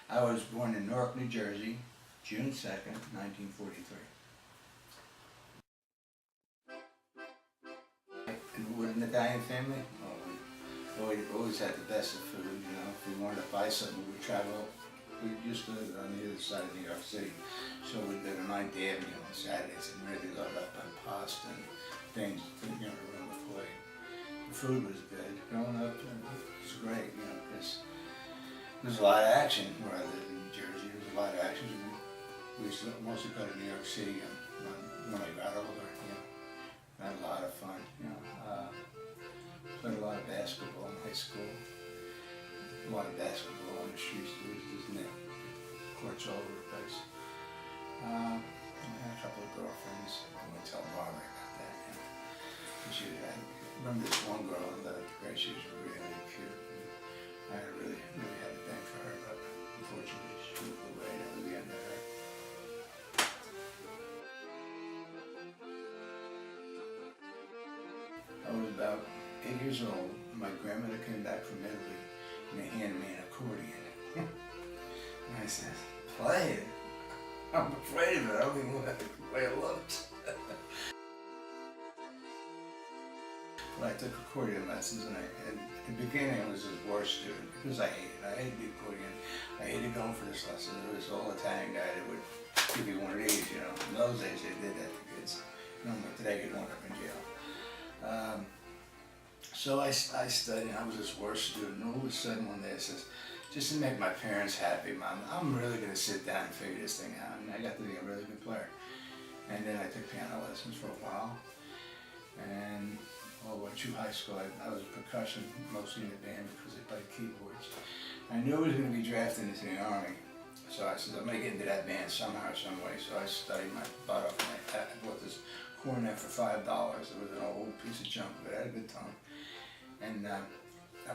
I was born in Newark, New Jersey, June 2nd, 1943. And we're an Italian family. We always had the best of food, you know. If we wanted to buy something, we would travel. We used to live on the other side of New York City, so we'd go to 9th Avenue on Saturdays and really load up on pasta and things, you know, to run the plate. The food was good. Growing up, it was great, you know, because there was a lot of action where I lived in New Jersey. There was a lot of action. We used to mostly go to New York City when I got older, you know. Had a lot of fun, you know. Played a lot of basketball in high school. A lot of basketball on the streets. There was just net courts all over the place. I had a couple of girlfriends. I won't tell Barbara about that, you know. I remember this one girl that she was really cute. I really had a thing for her, but unfortunately she moved away. That was the end of her. I was about 8 years old. My grandmother came back from Italy and they handed me an accordion. And I said, play it? I'm afraid of it. I don't even know the way it looked. But I took accordion lessons and in the beginning I was his worst student because I hated the accordion. I hated going for this lesson. There was an old Italian guy that would give you one of these, you know. In those days they did that to kids. No more today you'd wind up in jail. So I studied, and I was his worst student, and all of a sudden one day I says, just to make my parents happy, Mom, I'm really going to sit down and figure this thing out, and I got to be a really good player. And then I took piano lessons for a while, and all the way through high school I was a percussion, mostly in the band because I played keyboards. I knew I was going to be drafted into the Army, so I said, I'm going to get into that band somehow or some way, so I studied my butt off, and I bought this cornet for $5. It was an old piece of junk, but I had a good time. And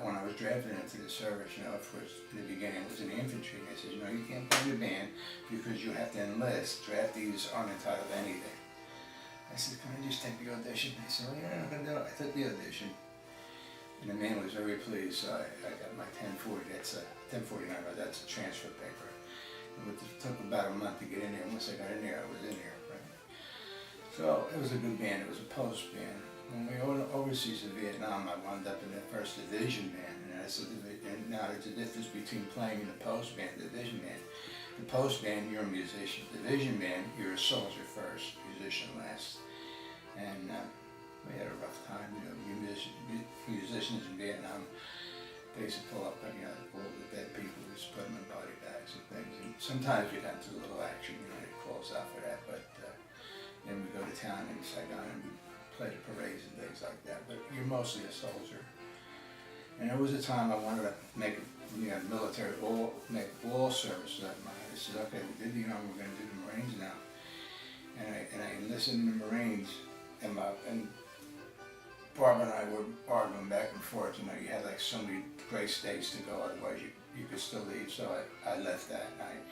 when I was drafted into the service, you know, of course, in the beginning it was in the infantry. They said, you know, you can't play the band because you have to enlist. Draftees aren't entitled to anything. I said, can I just take the audition? They said, well, yeah, I'm going to do it. I took the audition. And the man was very pleased, so I got my 1040, that's a 1049, that's a transfer paper. It took about a month to get in there. Once I got in there, I was in there, right? So it was a good band, it was a post band. When we went overseas to Vietnam, I wound up in the 1st Division band, and now there's a difference between playing in the post band and the division band. The post band, you're a musician. The division band, you're a soldier first, musician last. And we had a rough time, you know, musicians in Vietnam, they used to pull up, you know, all the dead people, just put them in body bags and things. And sometimes we got into a little action, you know, they call us out for that, but then we go to town in Saigon and we play the parades and things like that, but you're mostly a soldier. And there was a time I wanted to make, you know, military, make all services up mine. I said, okay, we did the Army, we're going to do the Marines now. And I enlisted in the Marines, and Barbara and I were arguing back and forth. You know, you had like so many gray states to go, otherwise you could still leave. So I left that night,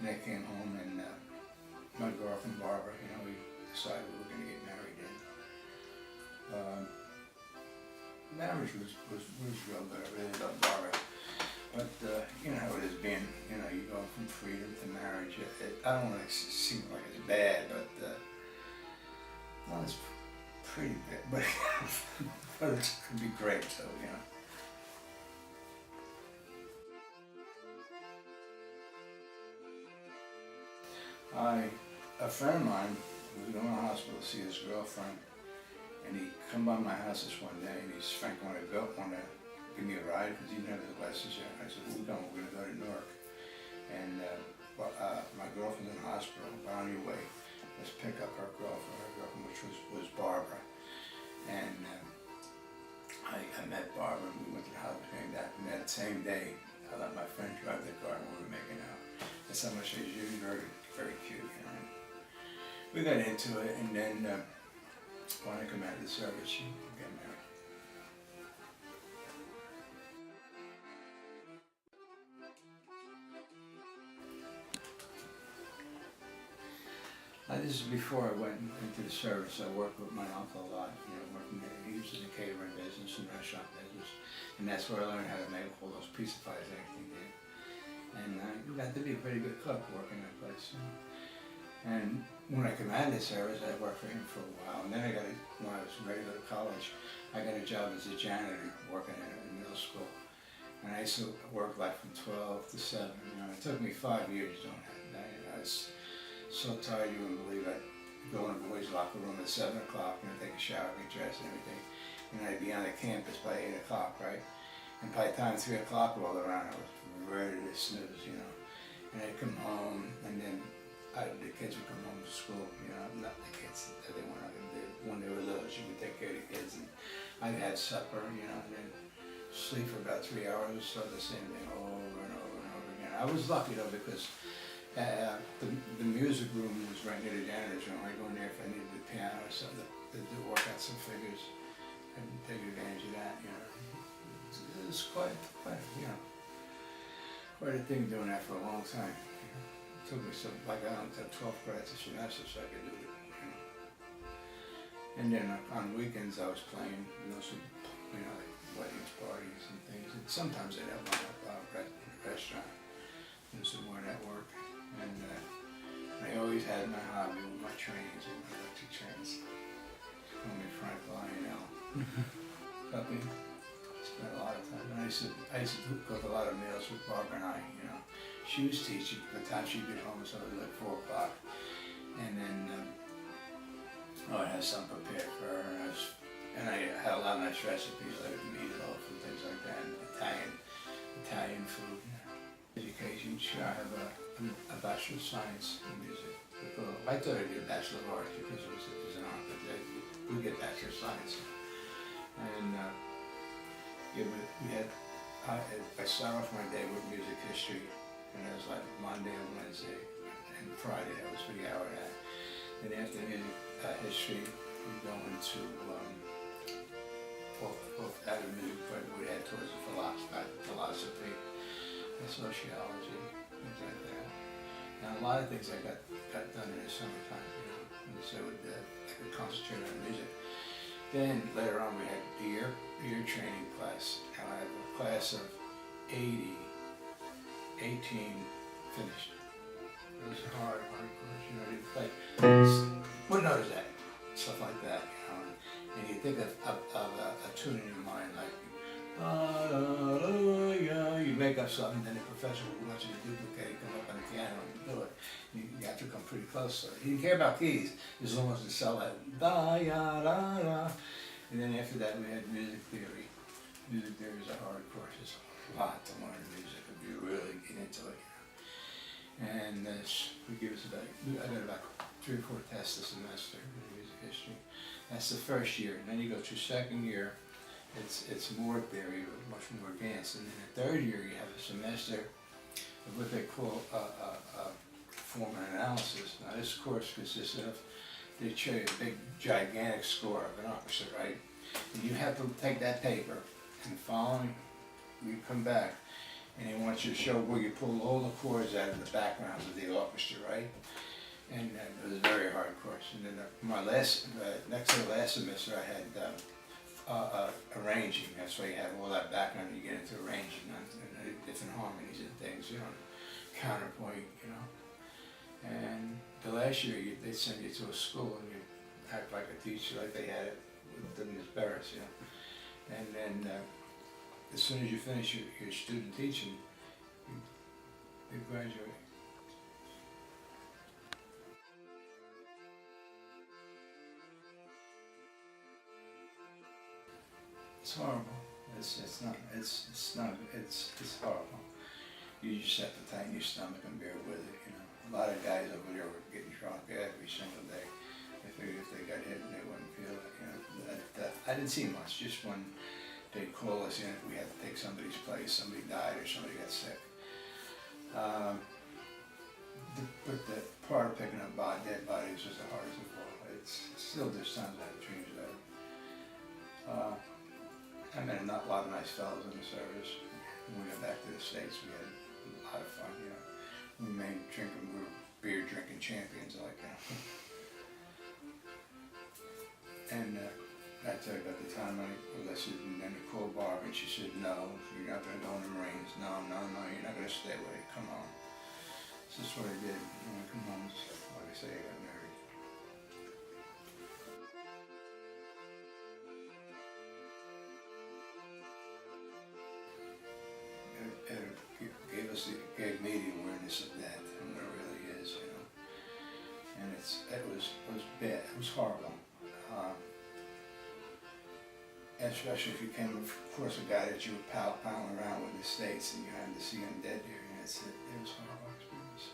and I came home, and my girlfriend Barbara, you know, we decided we were going to get married. Marriage was real good. I really loved Barbara. But you know how it is being, you know, you go from freedom to marriage. I don't want to seem like it's bad, but well, it's pretty bad. But it could be great too, you know. A friend of mine was going to the hospital to see his girlfriend. And he come by my house this one day, and he's, Frank, want to give me a ride because he never had lessons yet. I said, well, we're going to go to Newark. And my girlfriend's in the hospital, but on your way, let's pick up her girlfriend, which was Barbara. And I met Barbara, and we went to the house, came back, and that same day, I let my friend drive the car, and we were making out. That's how much she's very, very cute, you know. We got into it, and then when I come out of the service, she got married. This is before I went into the service. I worked with my uncle a lot, you know, he was in the catering business and restaurant business, and that's where I learned how to make all those pizza pies and everything. And I got to be a pretty good cook working that place. You know. And when I came out of the service, I worked for him for a while. And then when I was ready to go to college, I got a job as a janitor working in a middle school. And I used to work like from 12 to 7. You know, it took me 5 years doing that. I was so tired you wouldn't believe it. I'd go in the boys' locker room at 7 o'clock and I'd take a shower, get dressed and everything. And I'd be on the campus by 8 o'clock, right? And by the time 3 o'clock rolled around, I was ready to snooze, you know. And I'd come home, and then the kids would come home from school, you know, not the kids that they weren't when they were little, she would take care of the kids, and I'd have supper, you know, and then sleep for about 3 hours, so the same thing over and over and over again. I was lucky though, because the music room was right near the janitor's room. I'd go in there if I needed the piano or something to work out some figures and take advantage of that, you know. It was quite, you know, quite a thing doing that for a long time. You know. It took me like I don't have 12 credits a semester so I could do it, you know. And then on weekends I was playing, you know, some, you know, like weddings, parties and things. And sometimes I'd have one at a restaurant and some more network. And I always had my hobby with my trains and my electric trains. Call me Frank Lionel. Cooking. Spent a lot of time. And I used to cook a lot of meals with Barbara and I, you know. She was teaching. By the time she'd get home, so it was like 4 o'clock. And then I'd have something prepared for her. And I had a lot of nice recipes like meatloaf and things like that. And Italian food. Education. Sure, I have a Bachelor of Science in Music. I thought I'd get a Bachelor of Arts because it was an art, but we get Bachelor of Science. And I started off my day with music history, and it was like Monday and Wednesday, and Friday that was for the hour and a half. Then after music history, we go into both out of music, but we head towards the philosophy, and sociology, things like that. And a lot of things I got done in the summertime, you know, and so I could concentrate on music. Then later on we had beer training class. And I have a class of 18 finished. It was hard course, you know, you'd play, what note is that? Stuff like that, you know. And you think of a tune in your mind like, you make up something, then the professor would want you to duplicate it, come up on the piano and do it. You have to come pretty close to it. You didn't care about keys, as long as the cell had da-ya-da-da. And then after that we had music theory. Music theory is a hard course. It's a lot to learn music if you really get into it. You know. And I got about 3 or 4 tests a semester in music history. That's the first year. And then you go through second year. It's more theory, much more advanced. And then the third year you have a semester of what they call form and analysis. Now this course consists of, they show you a big gigantic score of an orchestra, right? And you have to take that paper and following, you come back and they want you to show where you pull all the chords out of the backgrounds of the orchestra, right? And it was a very hard course. And then next to the last semester I had arranging. That's why you have all that background and you get into arranging and different harmonies and things, you know, counterpoint, you know. And the last year they send you to a school and you act like a teacher, like they had it with Miss Barris, you know. And then as soon as you finish your student teaching, you graduate. It's horrible. It's horrible. You just have to tighten your stomach and bear with it, you know. A lot of guys over there were getting drunk every single day. I figured if they got hit and they wouldn't feel it, you know. I didn't see much, just when they'd call us in if we had to take somebody's place, somebody died or somebody got sick. But the part of picking up dead bodies was the hardest of all. It's still, there's times I have dreams about it. I met a lot of nice fellows in the service. When we got back to the States, we had a lot of fun, you know. We were beer drinking champions, like that. And I told her about the time I said, and then called Barbara, and she said, no, you're not going to go in the Marines. No, no, no, you're not going to stay away. Come on. So that's what I did. When I come home, like I say, I got married. Gave me the awareness of that and what it really is, you know. And it was bad. It was horrible. Especially if you came across a guy that you were palling around with in the States and you had to see him dead there. And it was a horrible experience.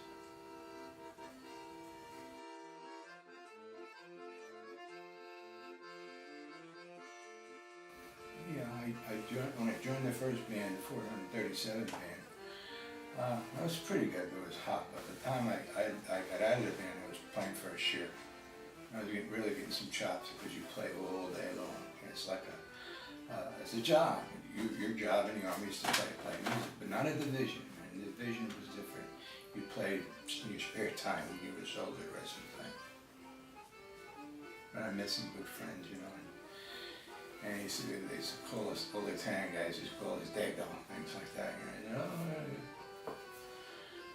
Yeah, when I joined the first band, the 437 band, that was pretty good, but it was hot. By the time I got out of the band, I was playing for a year. I was really getting some chops because you play all day long. And it's like it's a job. Your job in the Army is to play music, but not a division. And the division was different. You played in your spare time when you were older, the rest of the time. But I met some good friends, you know. And they used to call us, all the Italian guys used to call us Dago, things like that. You know,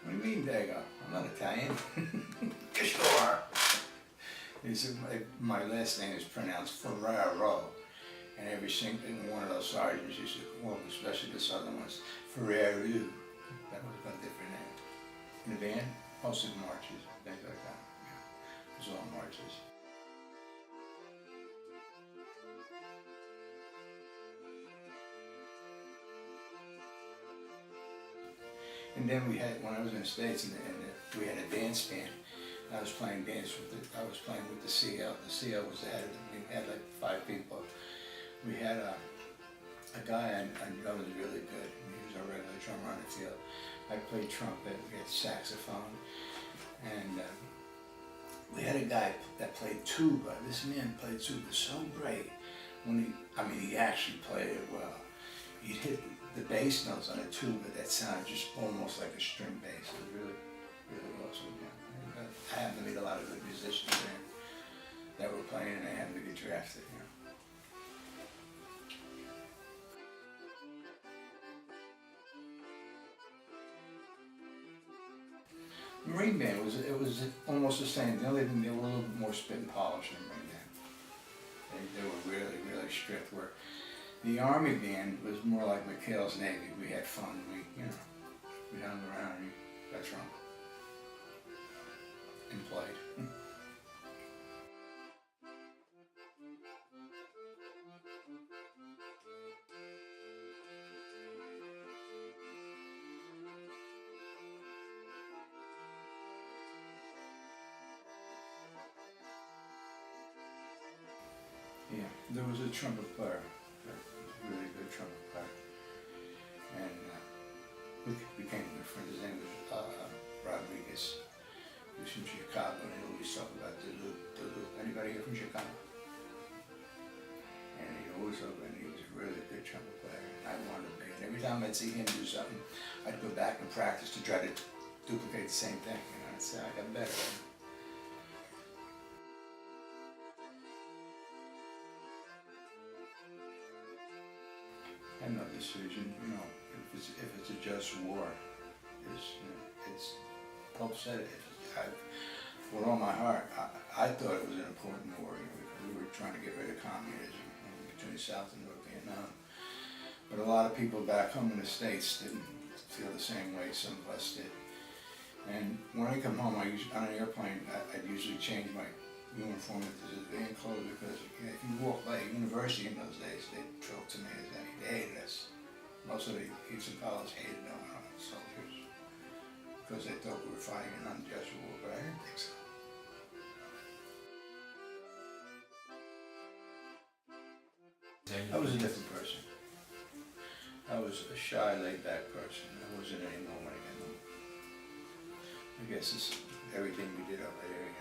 what do you mean Dago? I'm not Italian. Yes, you are. He said, my last name is pronounced Ferraro. And every single one of those sergeants used to, well, especially the southern ones, Ferraro. That was a different name. In the band, mostly marches, things like that. Yeah. It was all marches. And then we had, when I was in the States, we had a dance band. I was playing with the CL. The CL was the head of it. We had like 5 people. We had a guy I knew was really good. He was a regular drummer on the field. I played trumpet, we had saxophone, and we had a guy that played tuba. This man played tuba so great. He actually played it well. He'd hit the bass notes on a tuba that sounded just almost like a string bass. It was really, really awesome. Yeah. I happened to meet a lot of good musicians there that were playing, and I happened to get drafted. You know. Marine band was almost the same. The only thing, they were a little bit more spit and polish than Marine band. They were really, really strict. Where the Army band was more like McHale's Navy. We had fun. We hung around and got drunk and played. Yeah, there was a trumpet player, a really good trumpet player, and we became good friends. His name was Rodriguez. He was from Chicago, and he always talked about Duluth. Anybody here from Chicago? And he always talked about, and he was a really good trumpet player, and I wanted to be. And every time I'd see him do something, I'd go back and practice to try to duplicate the same thing. You know, I'd say I got better. I had no decision, you know, if it's a just war, it's Pope said it. With all my heart, I thought it was an important war. You know, we were trying to get rid of communism between South and North Vietnam. But a lot of people back home in the States didn't feel the same way some of us did. And when I come home, on an airplane, I'd usually change my uniform into civilian clothes because if you walk by a university in those days, they'd talk to me as they hated us. Most of the kids in college hated our soldiers because they thought we were fighting an unjust war, but I didn't think so. I was a different person. I was a shy, laid-back person. I wasn't anymore when I got home. I guess it's everything we did over there.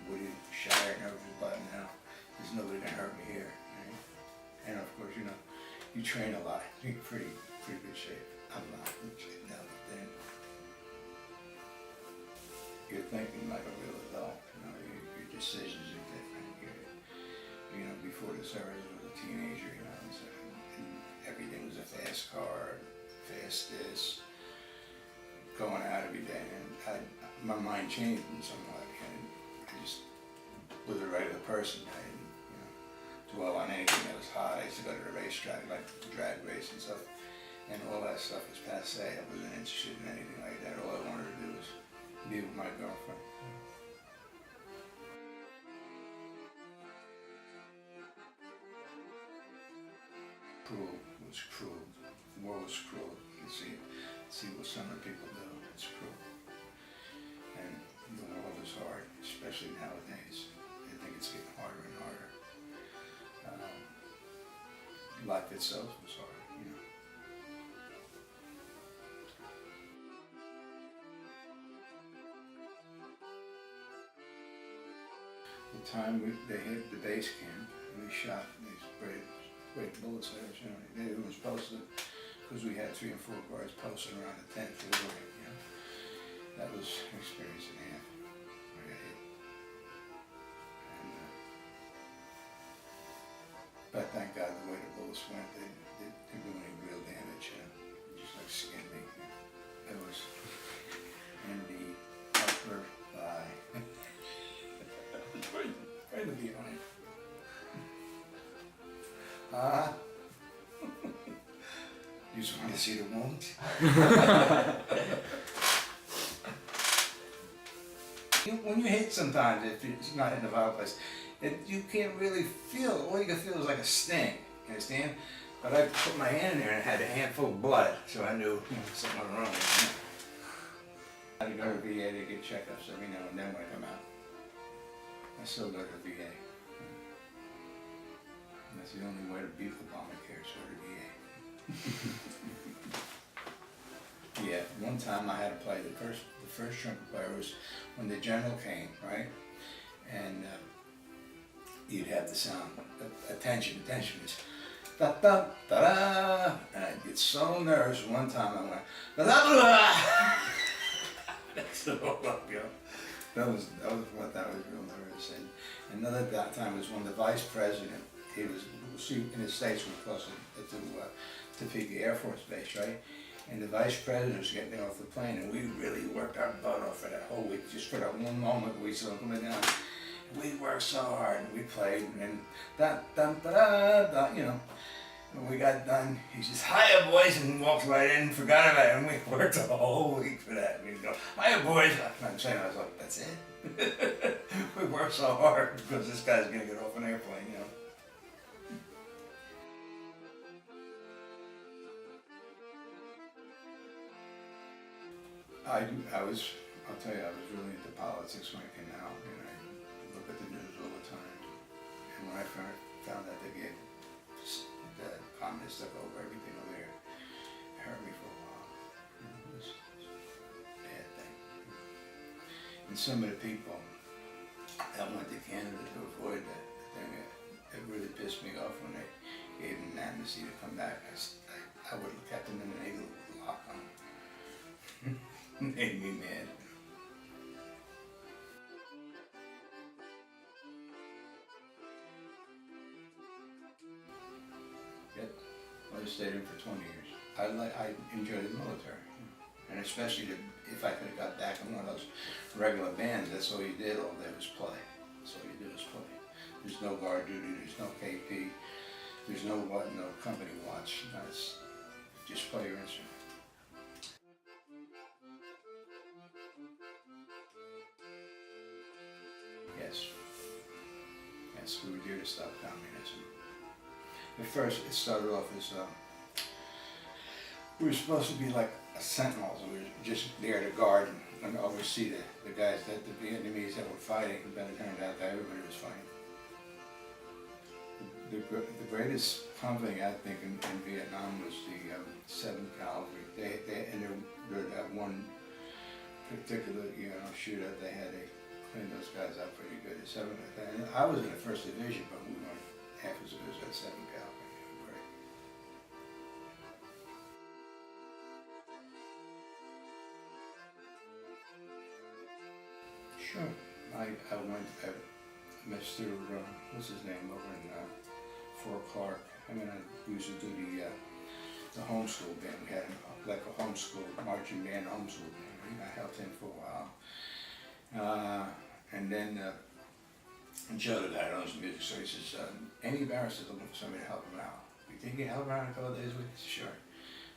We didn't shy or nervous about it now. There's nobody gonna hurt me here. Right? And of course, you know, you train a lot. You're in pretty good shape. I'm not in good shape now, but then you're thinking like a real adult. You know, your decisions are different. you know, before the service was a teenager, you know, so, and everything was a fast car, fast this, going out every day, and my mind changed in some way, and I just was a regular person. I didn't, you know, dwell on anything that was hot. I used to go to the racetrack, like the drag race and stuff, and all that stuff was passe. I wasn't interested in anything like that. All I wanted to do was be with my girlfriend. Cruel, it was cruel. The war was cruel. You can see what some of the people do. It's cruel. And the world is hard, especially nowadays. I think it's getting harder and harder. Life itself was hard, you know. The time they hit the base camp and we shot these great bullets there, you know, it was posted because we had 3 and 4 guards posted around the tent for the way, you know. That was an experience and a half. I got hit. And, but thank God the way the bullets went, they didn't do any real damage, you know. Just like skinned me. It was in the upper thigh. Right in the behind. You just want to see the wounds? When you hit sometimes, if it's not in the vital place, you can't really feel it. All you can feel is like a sting, you understand? But I put my hand in there and it had a handful of blood, so I knew something was wrong with me. I had to go to the VA to get checkups every now and then when I come out. I still go to the VA. And that's the only way to beat Obamacare, so to VA. Yeah, one time I had to play the first trumpet player was when the general came, right? And you'd have the sound, attention is da da da da, and I'd get so nervous. One time I went da da da. That's the whole up, you know. That was what I was real nervous. And another time was when the vice president, he was in the States, we were close to Topeka Air Force Base, right? And the vice president was getting off the plane, and we really worked our butt off for that whole week, just for that one moment we saw him coming down. We worked so hard, and we played, and da da da da da, you know. When we got done, he says, "Hiya, boys," and walked right in and forgot about it, and we worked the whole week for that. We'd go, "Hiya, boys." I'm saying, I was like, that's it? We worked so hard because this guy's going to get off an airplane, you know. I'll tell you, I was really into politics when I came out, and I look at the news all the time. And when I found that they gave the communists took over everything over there, it hurt me for a while. It was a bad thing. And some of the people that went to Canada to avoid that thing, it really pissed me off when they gave them an amnesty to come back. I would have kept them in an igloo with a lock on them. Made me mad. Yep. I stayed in for 20 years. I enjoyed the military, and especially if I could have got back in one of those regular bands. That's all you did all day was play. That's all you did was play. There's no guard duty. There's no KP. There's no company watch. It's just play your instrument. Yes, we were here to stop communism. At first, it started off as we were supposed to be like sentinels. We were just there to guard and oversee the guys, the Vietnamese that were fighting. But it turned out that everybody was fighting. The greatest company, I think, in Vietnam was the 7th Cavalry. That one particular shootout, they had to clean those guys up pretty good. And I was in the 1st Division, but we weren't half as good as that 7th Cavalry. They were great. Sure. I Mr. What's his name over in Fort Clark. I mean, I used to do the homeschool band. We had like a homeschool marching band, homeschool band. I helped him for a while. And then Joe, the guy that owns the music store, he says, Amy Barris is looking for somebody to help him out. You think you can help her out a couple of days a week? He said, sure.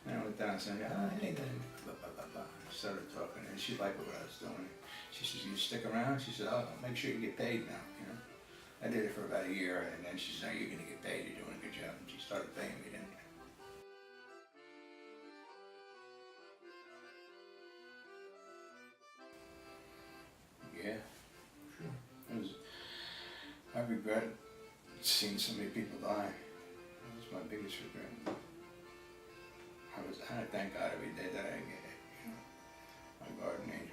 And I went down and said, hey, blah, blah, blah, blah. I started talking, and she liked what I was doing. She says, you stick around? She said, oh, make sure you get paid now, you know. I did it for about a year, and then she said, you're going to get paid, you're doing a good job. And she started paying me then. Yeah, sure. I regret seeing so many people die. That was my biggest regret. I thank God every day that I get it, you know, my gardening.